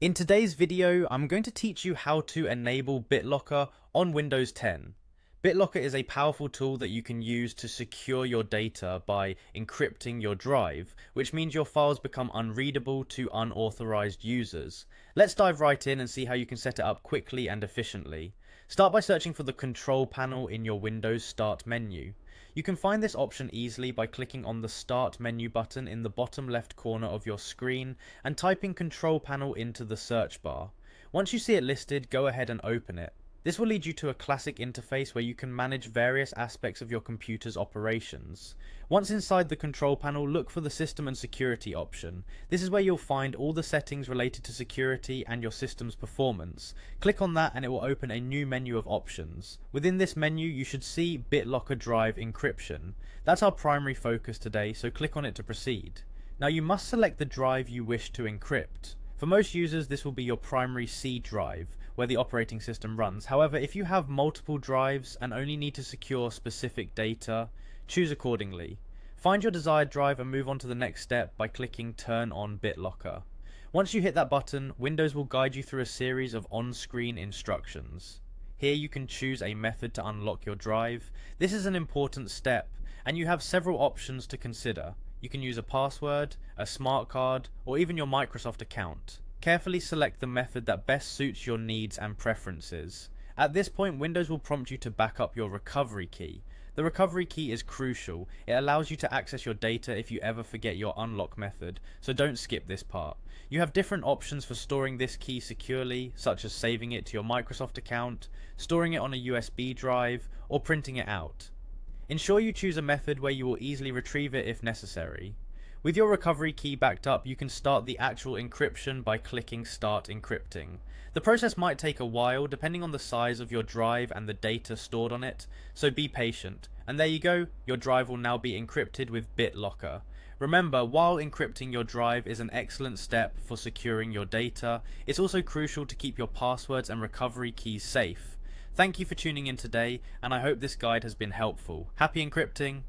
In today's video, I'm going to teach you how to enable Bitlocker on Windows 10. Bitlocker is a powerful tool that you can use to secure your data by encrypting your drive, which means your files become unreadable to unauthorized users. Let's dive right in and see how you can set it up quickly and efficiently. Start by searching for the control panel in your Windows Start menu. You can find this option easily by clicking on the Start menu button in the bottom left corner of your screen and typing Control Panel into the search bar. Once you see it listed, go ahead and open it. This will lead you to a classic interface where you can manage various aspects of your computer's operations. Once inside the control panel, look for the System and Security option. This is where you'll find all the settings related to security and your system's performance. Click on that and it will open a new menu of options. Within this menu, you should see Bitlocker Drive Encryption. That's our primary focus today, so click on it to proceed. Now you must select the drive you wish to encrypt. For most users, this will be your primary C drive, where the operating system runs. However, if you have multiple drives and only need to secure specific data, choose accordingly. Find your desired drive and move on to the next step by clicking Turn on Bitlocker. Once you hit that button, Windows will guide you through a series of on-screen instructions. Here you can choose a method to unlock your drive. This is an important step, and you have several options to consider. You can use a password, a smart card, or even your Microsoft account. Carefully select the method that best suits your needs and preferences. At this point, Windows will prompt you to back up your recovery key. The recovery key is crucial. It allows you to access your data if you ever forget your unlock method, so don't skip this part. You have different options for storing this key securely, such as saving it to your Microsoft account, storing it on a USB drive, or printing it out. Ensure you choose a method where you will easily retrieve it if necessary. With your recovery key backed up, you can start the actual encryption by clicking Start Encrypting. The process might take a while depending on the size of your drive and the data stored on it, so be patient. And there you go, your drive will now be encrypted with Bitlocker. Remember, while encrypting your drive is an excellent step for securing your data, it's also crucial to keep your passwords and recovery keys safe. Thank you for tuning in today, and I hope this guide has been helpful. Happy encrypting!